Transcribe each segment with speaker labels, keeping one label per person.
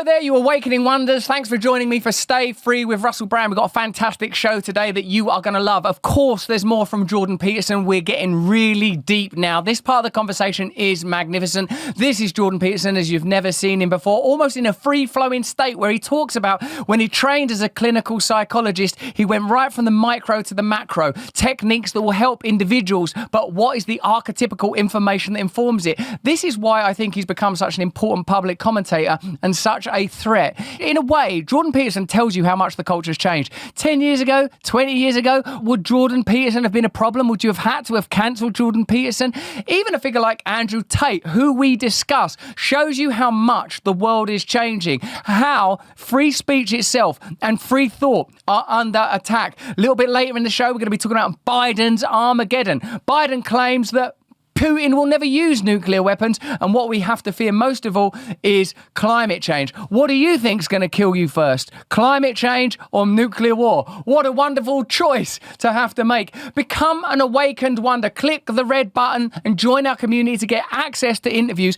Speaker 1: Hello there, you awakening wonders. Thanks for joining me for Stay Free with Russell Brand. We've got a fantastic show today that you are going to love. Of course, there's more from Jordan Peterson. We're getting really deep now. This part of the conversation is magnificent. This is Jordan Peterson as you've never seen him before, almost in a free-flowing state where he talks about when he trained as a clinical psychologist, he went right from the micro to the macro, techniques that will help individuals, but what is the archetypical information that informs it? This is why I think he's become such an important public commentator and such a threat. In a way, Jordan Peterson tells you how much the culture's changed. 10 years ago, 20 years ago, would Jordan Peterson have been a problem? Would you have had to have cancelled Jordan Peterson? Even a figure like Andrew Tate, who we discuss, shows you how much the world is changing, how free speech itself and free thought are under attack. A little bit later in the show, we're going to be talking about Biden's Armageddon. Biden claims that Putin will never use nuclear weapons, and what we have to fear most of all is climate change. What do you think is going to kill you first? Climate change or nuclear war? What a wonderful choice to have to make. Become an awakened wonder. Click the red button and join our community to get access to interviews,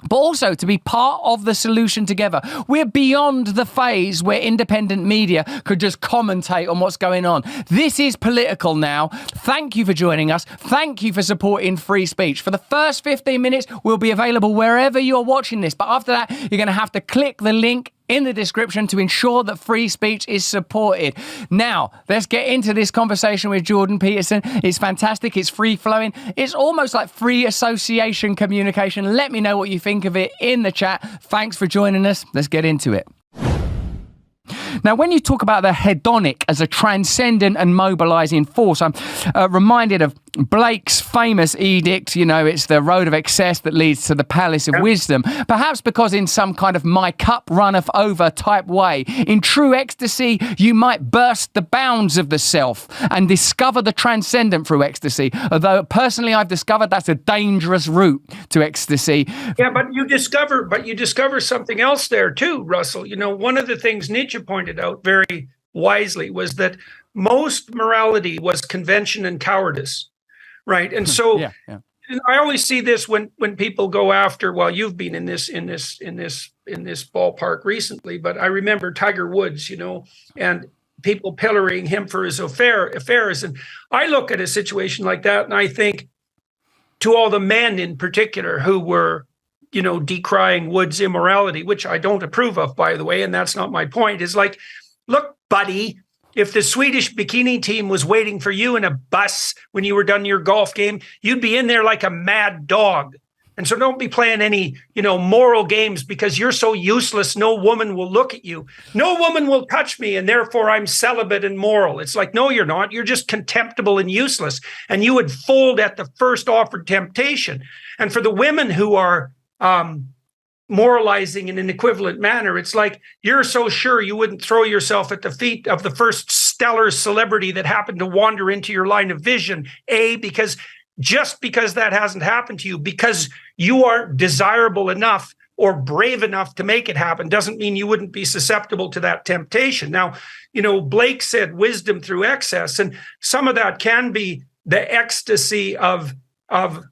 Speaker 1: but also to be part of the solution together. We're beyond the phase where independent media could just commentate on what's going on. This is political now. Thank you for joining us. Thank you for supporting free speech. For the first 15 minutes, we'll be available wherever you're watching this. But after that, you're going to have to click the link in the description to ensure that free speech is supported. Now, let's get into this conversation with Jordan Peterson. It's fantastic. It's free-flowing. It's almost like free association communication. Let me know what you think of it in the chat. Thanks for joining us. Let's get into it. Now, when you talk about the hedonic as a transcendent and mobilizing force, I'm reminded of Blake's famous edict. You know, it's the road of excess that leads to the palace of wisdom. Perhaps because in some kind of my cup runneth over type way, in true ecstasy, you might burst the bounds of the self and discover the transcendent through ecstasy. Although personally, I've discovered that's a dangerous route to ecstasy.
Speaker 2: Yeah, but you discover something else there too, Russell. You know, one of the things Nietzsche pointed out very wisely was that most morality was convention and cowardice. Right. And so and I always see this when people go after, well, you've been in this ballpark recently, but I remember Tiger Woods, you know, and people pillorying him for his affairs. And I look at a situation like that and I think to all the men in particular who were, you know, decrying Woods' immorality, which I don't approve of, by the way, and that's not my point, is like, look, buddy, if the Swedish bikini team was waiting for you in a bus when you were done your golf game, you'd be in there like a mad dog. And so don't be playing any, you know, moral games because you're so useless. No woman will look at you. No woman will touch me, and therefore I'm celibate and moral. It's like, no, you're not. You're just contemptible and useless. And you would fold at the first offered temptation. And for the women who are moralizing in an equivalent manner, it's like you're so sure you wouldn't throw yourself at the feet of the first stellar celebrity that happened to wander into your line of vision. Because that hasn't happened to you, because you aren't desirable enough or brave enough to make it happen, doesn't mean you wouldn't be susceptible to that temptation. Now, you know, Blake said wisdom through excess, and some of that can be the ecstasy of the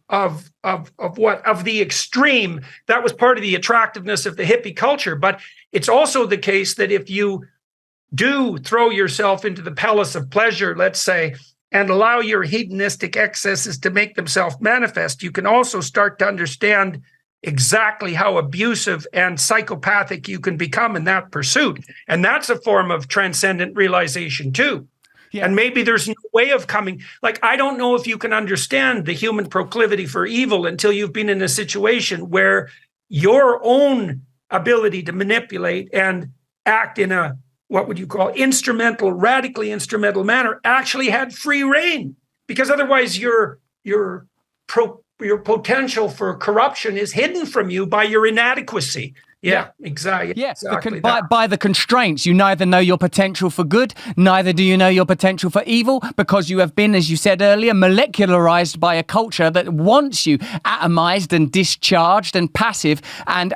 Speaker 2: extreme. That was part of the attractiveness of the hippie culture. But it's also the case that if you do throw yourself into the palace of pleasure, let's say, and allow your hedonistic excesses to make themselves manifest, you can also start to understand exactly how abusive and psychopathic you can become in that pursuit. And that's a form of transcendent realization too. Yeah. And maybe there's no way of coming. Like, I don't know if you can understand the human proclivity for evil until you've been in a situation where your own ability to manipulate and act in a, what would you call, radically instrumental manner actually had free reign. Because otherwise your potential for corruption is hidden from you by your inadequacy. Yeah, exactly.
Speaker 1: Yeah, by the constraints, you neither know your potential for good, neither do you know your potential for evil, because you have been, as you said earlier, molecularized by a culture that wants you atomized and discharged and passive and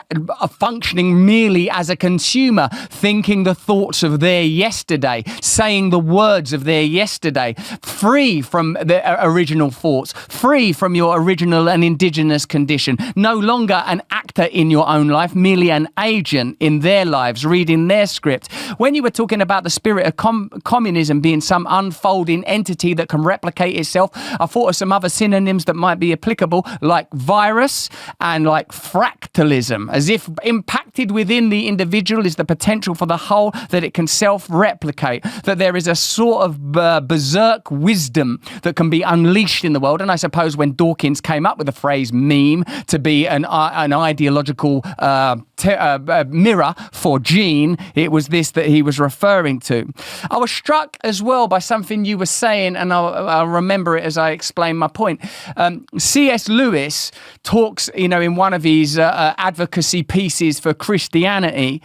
Speaker 1: functioning merely as a consumer, thinking the thoughts of their yesterday, saying the words of their yesterday, free from the original thoughts, free from your original and indigenous condition, no longer an actor in your own life, merely an agent in their lives, reading their script. When you were talking about the spirit of communism being some unfolding entity that can replicate itself, I thought of some other synonyms that might be applicable, like virus and like fractalism, as if impacted within the individual is the potential for the whole, that it can self-replicate, that there is a sort of berserk wisdom that can be unleashed in the world. And I suppose when Dawkins came up with the phrase meme to be an ideological mirror for Gene, it was this that he was referring to. I was struck as well by something you were saying, and I'll remember it as I explain my point. C.S. Lewis talks, in one of his advocacy pieces for Christianity,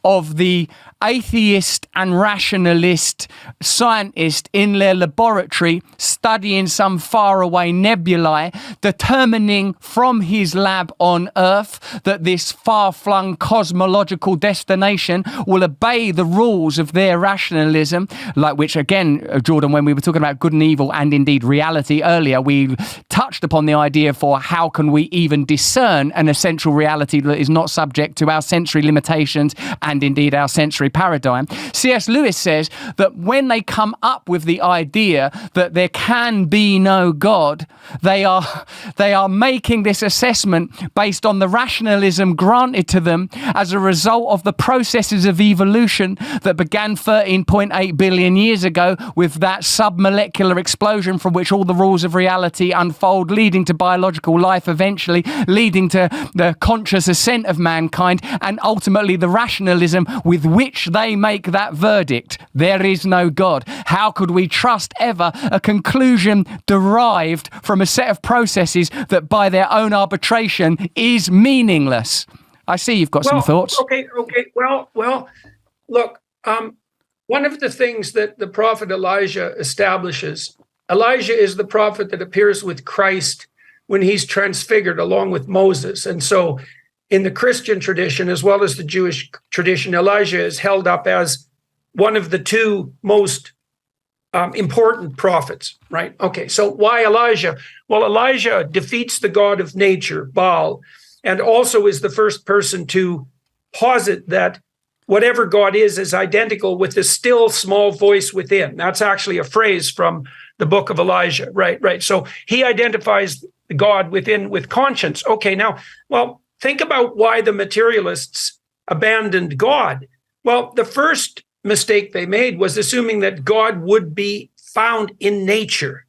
Speaker 1: of the atheist and rationalist scientist in their laboratory studying some faraway nebulae, determining from his lab on Earth that this far-flung cosmological destination will obey the rules of their rationalism, like which, again, Jordan, when we were talking about good and evil and indeed reality earlier, we touched upon the idea for how can we even discern an essential reality that is not subject to our sensory limitations and indeed our sensory paradigm. C.S. Lewis says that when they come up with the idea that there can be no God, they are making this assessment based on the rationalism granted to them as a result of the processes of evolution that began 13.8 billion years ago with that submolecular explosion from which all the rules of reality unfold, leading to biological life eventually, leading to the conscious ascent of mankind, and ultimately the rationalism with which they make that verdict. There is no God. How could we trust ever a conclusion derived from a set of processes that by their own arbitration is meaningless? I see you've got some thoughts.
Speaker 2: Okay. Well, look, one of the things that the prophet Elijah establishes, Elijah is the prophet that appears with Christ when he's transfigured along with Moses. And so in the Christian tradition, as well as the Jewish tradition, Elijah is held up as one of the two most important prophets, right? Okay, so why Elijah? Well, Elijah defeats the god of nature, Baal, and also is the first person to posit that whatever God is identical with the still small voice within. That's actually a phrase from the book of Elijah, right? So he identifies God within with conscience. Okay, now, well, think about why the materialists abandoned God. Well, the first mistake they made was assuming that God would be found in nature.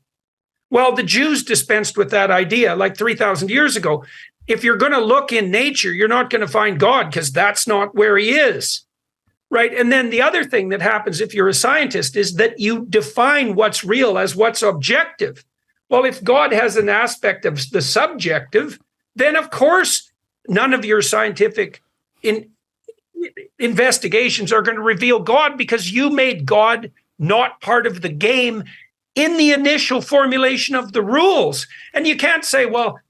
Speaker 2: Well, the Jews dispensed with that idea like 3,000 years ago. If you're going to look in nature, you're not going to find God because that's not where he is, right? And then the other thing that happens if you're a scientist is that you define what's real as what's objective. Well, if God has an aspect of the subjective, then of course, none of your scientific investigations are going to reveal God because you made God not part of the game in the initial formulation of the rules. And you can't say, well,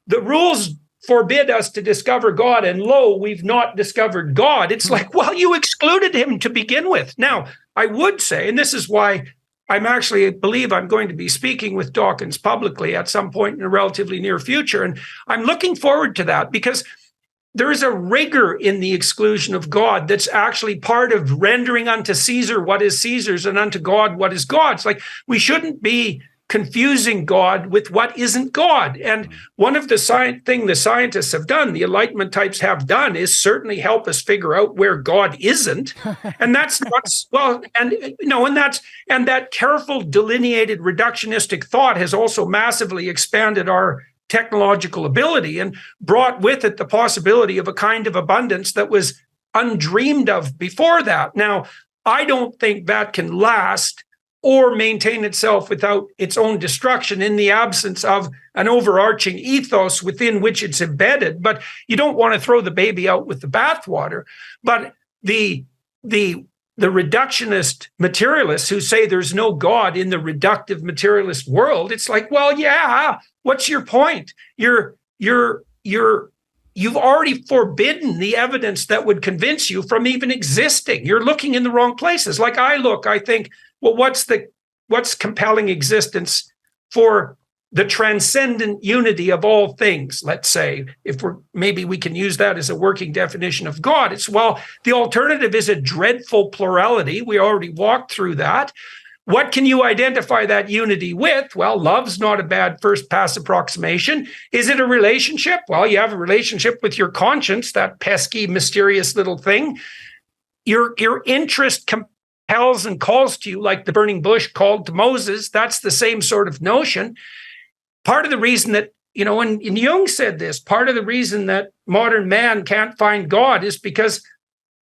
Speaker 2: the rules forbid us to discover God, and lo, we've not discovered God. It's like, well, you excluded him to begin with. Now, I would say, and this is why I believe I'm going to be speaking with Dawkins publicly at some point in the relatively near future. And I'm looking forward to that because there is a rigor in the exclusion of God that's actually part of rendering unto Caesar what is Caesar's and unto God what is God's. Like, we shouldn't be confusing God with what isn't God. And one of the thing the scientists have done, the Enlightenment types have done, is certainly help us figure out where God isn't. And that's not, well, and that careful delineated reductionistic thought has also massively expanded our technological ability and brought with it the possibility of a kind of abundance that was undreamed of before that. Now, I don't think that can last or maintain itself without its own destruction in the absence of an overarching ethos within which it's embedded. But you don't want to throw the baby out with the bathwater. But the reductionist materialists who say there's no God in the reductive materialist world, it's like, well, yeah, what's your point? You've already forbidden the evidence that would convince you from even existing. You're looking in the wrong places. Like I think, well, what's compelling existence for the transcendent unity of all things, let's say, maybe we can use that as a working definition of God. It's, well, the alternative is a dreadful plurality. We already walked through that. What can you identify that unity with? Well, love's not a bad first pass approximation. Is it a relationship? Well, you have a relationship with your conscience, that pesky, mysterious little thing. Your interest compels and calls to you, like the burning bush called to Moses. That's the same sort of notion. Part of the reason that, and Jung said this, part of the reason that modern man can't find God is because,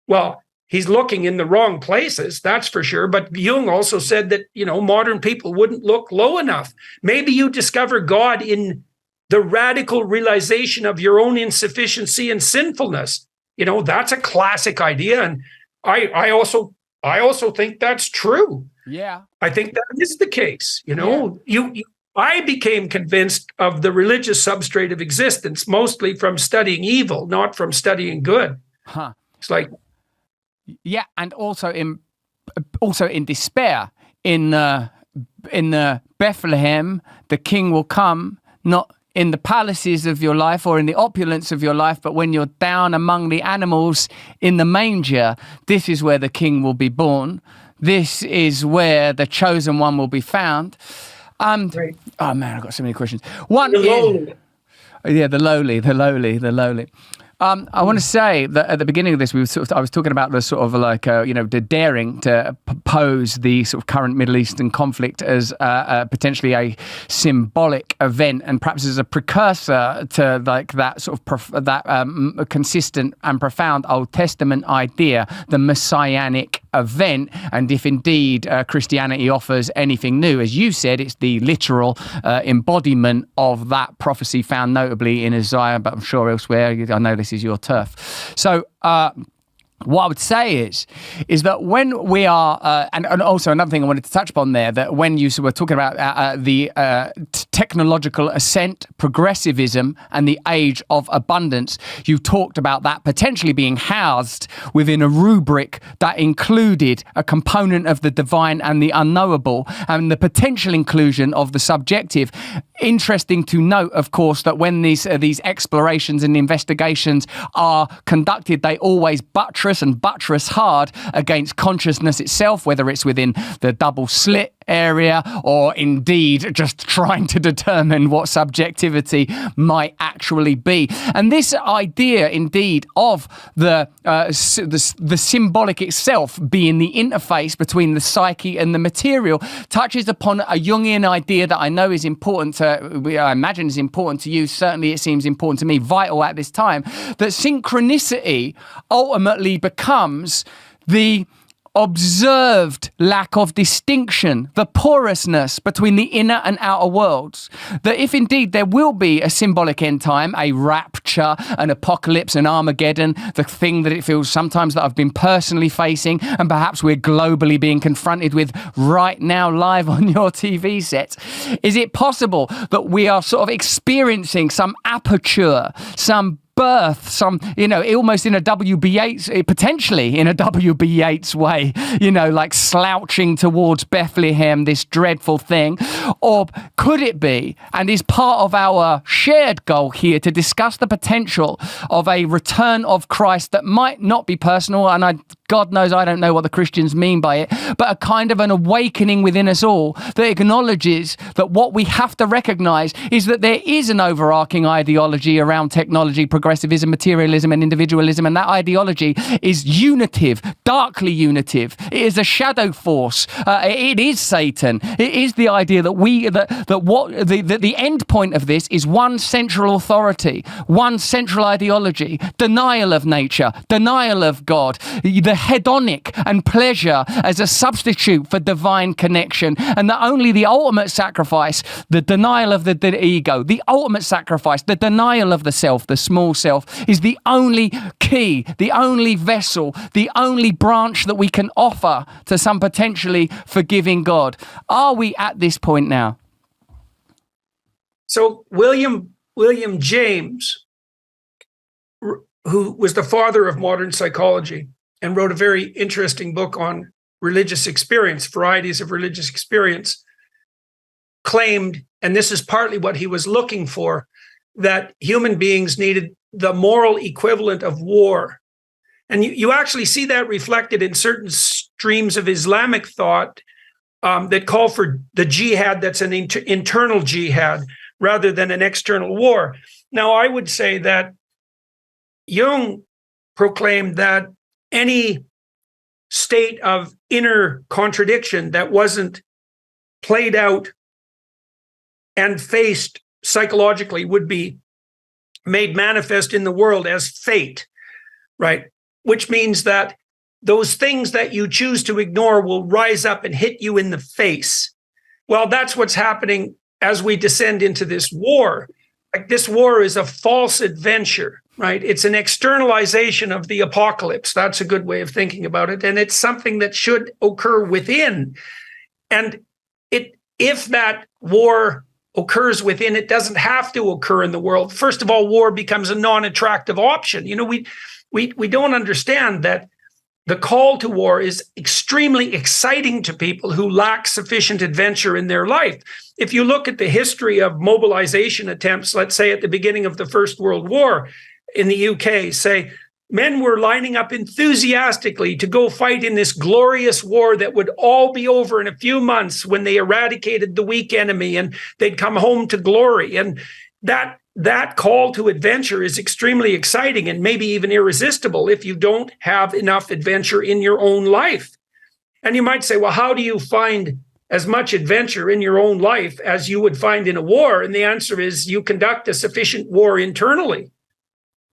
Speaker 2: well, he's looking in the wrong places, that's for sure. But Jung also said that, modern people wouldn't look low enough. Maybe you discover God in the radical realization of your own insufficiency and sinfulness. That's a classic idea. And I also think that's true.
Speaker 1: Yeah.
Speaker 2: I think that is the case. I became convinced of the religious substrate of existence, mostly from studying evil, not from studying good.
Speaker 1: Huh.
Speaker 2: It's like,
Speaker 1: yeah, and also in despair, in the Bethlehem, the king will come, not in the palaces of your life or in the opulence of your life, but when you're down among the animals in the manger, this is where the king will be born. This is where the chosen one will be found.
Speaker 2: right.
Speaker 1: Oh man, I've got so many questions. One
Speaker 2: The
Speaker 1: is,
Speaker 2: lowly.
Speaker 1: yeah, the lowly. I want to say that at the beginning of this, I was talking about the sort of like, the daring to pose the sort of current Middle Eastern conflict as potentially a symbolic event, and perhaps as a precursor to like that sort of consistent and profound Old Testament idea, the messianic event. And if indeed Christianity offers anything new, as you said, it's the literal embodiment of that prophecy found notably in Isaiah, but I'm sure elsewhere. I know this is your turf. So what I would say is that when we are, and also another thing I wanted to touch upon there, that when you were talking about the technological ascent, progressivism, and the age of abundance, you talked about that potentially being housed within a rubric that included a component of the divine and the unknowable, and the potential inclusion of the subjective. Interesting to note, of course, that when these explorations and investigations are conducted, they always buttress hard against consciousness itself, whether it's within the double slit area or indeed just trying to determine what subjectivity might actually be. And this idea indeed of the symbolic itself being the interface between the psyche and the material touches upon a Jungian idea that I know is important I imagine is important to you. Certainly it seems important to me, vital at this time, that synchronicity ultimately becomes the observed lack of distinction, the porousness between the inner and outer worlds. That if indeed there will be a symbolic end time, a rapture, an apocalypse, an Armageddon, the thing that it feels sometimes that I've been personally facing and perhaps we're globally being confronted with right now live on your TV sets, is it possible that we are sort of experiencing some aperture, some birth, some, almost in a W.B. Yeats, potentially in a W.B. Yeats way, like slouching towards Bethlehem, this dreadful thing? Or could it be, and is part of our shared goal here, to discuss the potential of a return of Christ that might not be personal, and God knows I don't know what the Christians mean by it, but a kind of an awakening within us all that acknowledges that what we have to recognize is that there is an overarching ideology around technology, progressivism, materialism, and individualism, and that ideology is unitive, darkly unitive. It is a shadow force. It is Satan. It is the idea that the end point of this is one central authority, one central ideology, denial of nature, denial of God, the hedonic and pleasure as a substitute for divine connection, and that only the ultimate sacrifice, the denial of the ego, the ultimate sacrifice, the denial of the self, the small self, is the only key, the only vessel, the only branch that we can offer to some potentially forgiving God. Are we at this point now?
Speaker 2: So William James, who was the father of modern psychology and wrote a very interesting book on religious experience, varieties of religious experience, claimed, and this is partly what he was looking for, that human beings needed the moral equivalent of war. And you actually see that reflected in certain streams of Islamic thought that call for the jihad that's an internal jihad rather than an external war. Now, I would say that Jung proclaimed that any state of inner contradiction that wasn't played out and faced psychologically would be made manifest in the world as fate, right? Which means that those things that you choose to ignore will rise up and hit you in the face. Well, that's what's happening as we descend into this war. Like, this war is a false adventure, right? It's an externalization of the apocalypse. That's a good way of thinking about it. And it's something that should occur within. And if that war occurs within, it doesn't have to occur in the world. First of all, war becomes a non-attractive option. You know, we don't understand that the call to war is extremely exciting to people who lack sufficient adventure in their life. If you look at the history of mobilization attempts, let's say at the beginning of the First World War in the UK, say, men were lining up enthusiastically to go fight in this glorious war that would all be over in a few months when they eradicated the weak enemy and they'd come home to glory. And that call to adventure is extremely exciting and maybe even irresistible if you don't have enough adventure in your own life. And you might say, well, how do you find as much adventure in your own life as you would find in a war? And the answer is you conduct a sufficient war internally.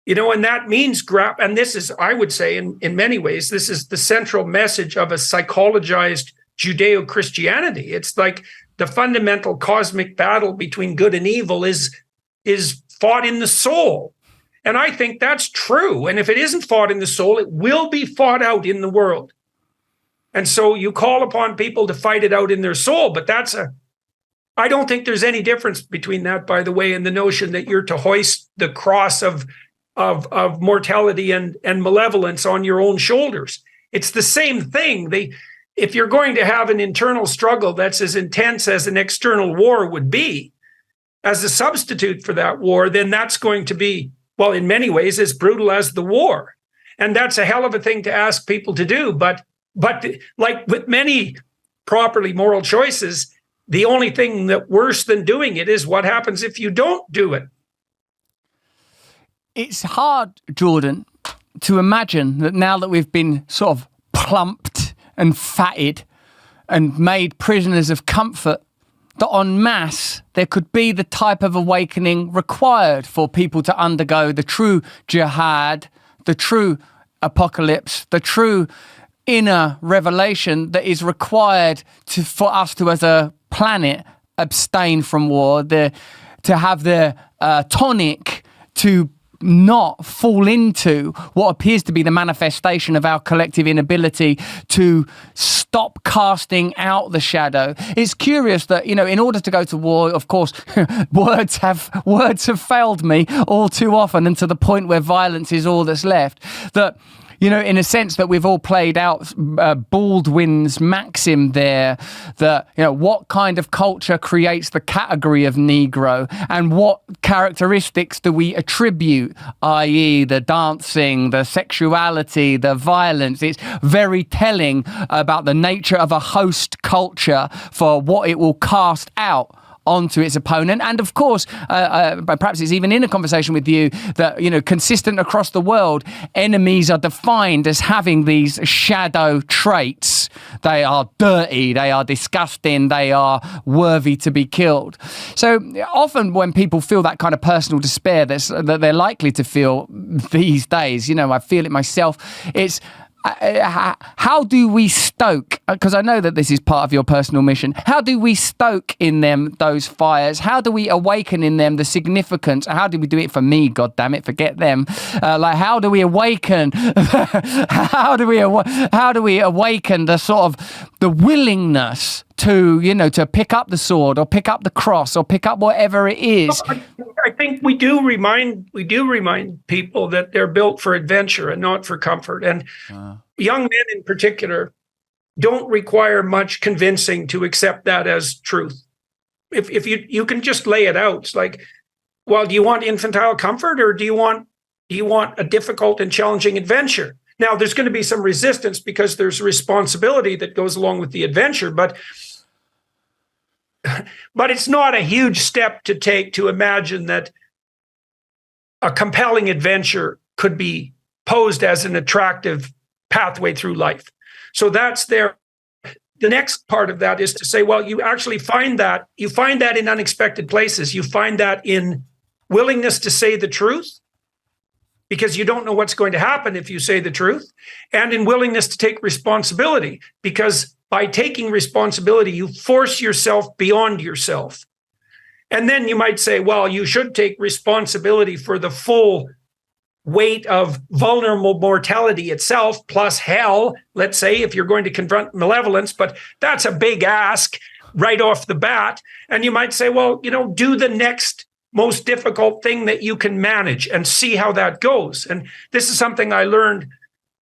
Speaker 2: You know, and that means and this is, I would say, in many ways, this is the central message of a psychologized Judeo-Christianity. It's like the fundamental cosmic battle between good and evil is fought in the soul. And I think that's true. And if it isn't fought in the soul, it will be fought out in the world. And so you call upon people to fight it out in their soul, but I don't think there's any difference between that, by the way, and the notion that you're to hoist the cross of mortality and malevolence on your own shoulders. It's the same thing. If you're going to have an internal struggle that's as intense as an external war would be, as a substitute for that war, then that's going to be, well, in many ways, as brutal as the war. And that's a hell of a thing to ask people to do. But like with many properly moral choices, the only thing that worse than doing it is what happens if you don't do it.
Speaker 1: It's hard, Jordan, to imagine that now that we've been sort of plumped and fatted and made prisoners of comfort, that en masse there could be the type of awakening required for people to undergo the true jihad, the true apocalypse, the true inner revelation that is required for us to, as a planet, abstain from war, to have the tonic to not fall into what appears to be the manifestation of our collective inability to stop casting out the shadow. It's curious that, you know, in order to go to war, of course, words have failed me all too often, and to the point where violence is all that's left. That, you know, in a sense that we've all played out Baldwin's maxim there, that, you know, what kind of culture creates the category of Negro, and what characteristics do we attribute, i.e. the dancing, the sexuality, the violence. It's very telling about the nature of a host culture for what it will cast out onto its opponent. And of course, perhaps it's even in a conversation with you that, you know, consistent across the world, enemies are defined as having these shadow traits. They are dirty, they are disgusting, they are worthy to be killed. So often when people feel that kind of personal despair that they're likely to feel these days, you know, I feel it myself, it's how do we stoke, because I know that this is part of your personal mission, how do we stoke in them those fires? How do we awaken in them the significance? How do we do it for me, God damn it, forget them. Like, how do we awaken how do we awaken the sort of the willingness to, you know, to pick up the sword or pick up the cross or pick up whatever it is?
Speaker 2: I think we do remind people that they're built for adventure and not for comfort. And young men in particular don't require much convincing to accept that as truth. if you can just lay it out. It's like, well, do you want infantile comfort, or do you want a difficult and challenging adventure? Now, there's going to be some resistance because there's responsibility that goes along with the adventure, but it's not a huge step to take to imagine that a compelling adventure could be posed as an attractive pathway through life. So that's there. The next part of that is to say, well, you actually find that in unexpected places. You find that in willingness to say the truth, because you don't know what's going to happen if you say the truth, and in willingness to take responsibility, because by taking responsibility, you force yourself beyond yourself. And then you might say, well, you should take responsibility for the full weight of vulnerable mortality itself, plus hell, let's say, if you're going to confront malevolence, but that's a big ask right off the bat. And you might say, well, do the next most difficult thing that you can manage and see how that goes. And this is something I learned,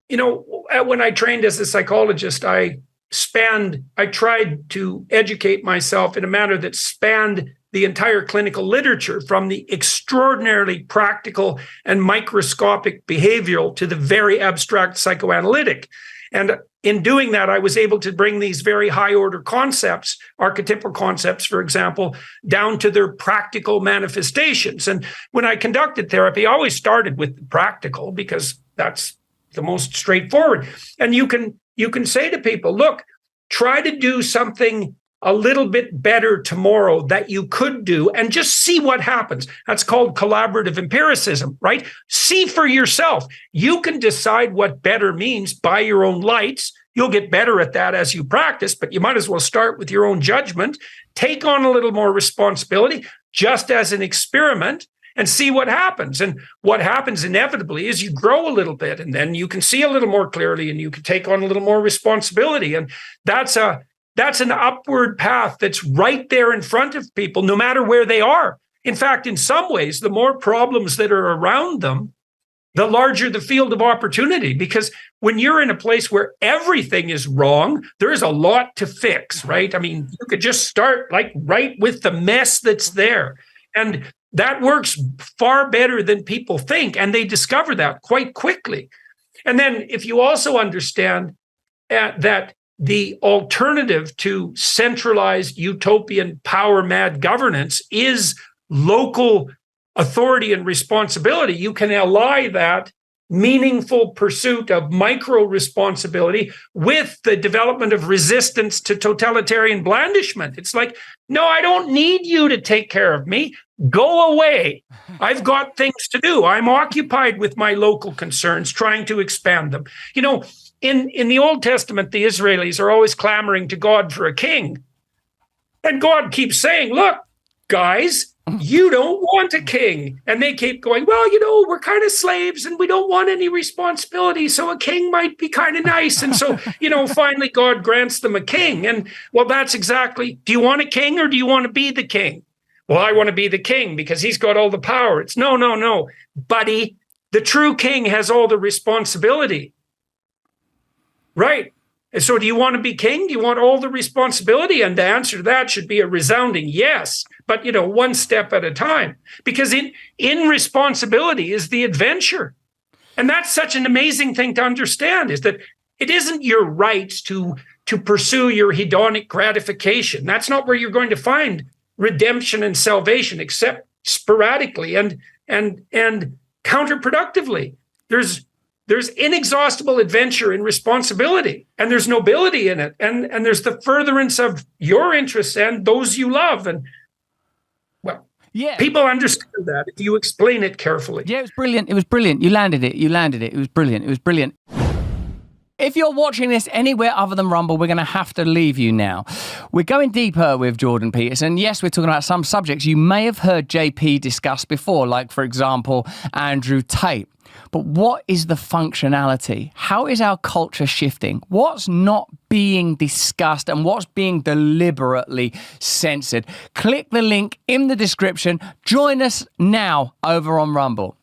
Speaker 2: when I trained as a psychologist. I tried to educate myself in a manner that spanned the entire clinical literature, from the extraordinarily practical and microscopic behavioral to the very abstract psychoanalytic. And in doing that, I was able to bring these very high order concepts, archetypal concepts, for example, down to their practical manifestations. And when I conducted therapy, I always started with the practical, because that's the most straightforward. And you can say to people, look, try to do something a little bit better tomorrow that you could do, and just see what happens. That's called collaborative empiricism, right? See for yourself. You can decide what better means by your own lights. You'll get better at that as you practice, but you might as well start with your own judgment. Take on a little more responsibility just as an experiment, and see what happens. And what happens inevitably is you grow a little bit, and then you can see a little more clearly, and you can take on a little more responsibility. And that's an upward path that's right there in front of people, no matter where they are. In fact, in some ways, the more problems that are around them, the larger the field of opportunity. Because when you're in a place where everything is wrong, there's a lot to fix, right? I mean, you could just start right with the mess that's there. And that works far better than people think. And they discover that quite quickly. And then if you also understand that the alternative to centralized utopian power-mad governance is local authority and responsibility, you can ally that meaningful pursuit of micro-responsibility with the development of resistance to totalitarian blandishment. It's like, no, I don't need you to take care of me. Go away. I've got things to do. I'm occupied with my local concerns, trying to expand them. In the Old Testament, the Israelis are always clamoring to God for a king. And God keeps saying, look, guys, you don't want a king. And they keep going, well, we're kind of slaves and we don't want any responsibility, so a king might be kind of nice. And so, finally God grants them a king. And well, that's exactly, do you want a king or do you want to be the king? Well, I want to be the king because he's got all the power. It's no, buddy. The true king has all the responsibility. Right. And so do you want to be king? Do you want all the responsibility? And the answer to that should be a resounding yes, but one step at a time. Because in responsibility is the adventure. And that's such an amazing thing to understand, is that it isn't your right to pursue your hedonic gratification. That's not where you're going to find redemption and salvation, except sporadically and counterproductively. There's inexhaustible adventure in responsibility, and there's nobility in it, and there's the furtherance of your interests and those you love. And yeah, people understand that if you explain it carefully.
Speaker 1: Yeah, it was brilliant. You landed it. It was brilliant. If you're watching this anywhere other than Rumble, we're going to have to leave you now. We're going deeper with Jordan Peterson. Yes, we're talking about some subjects you may have heard JP discuss before, like, for example, Andrew Tate. But what is the functionality? How is our culture shifting? What's not being discussed and what's being deliberately censored? Click the link in the description. Join us now over on Rumble.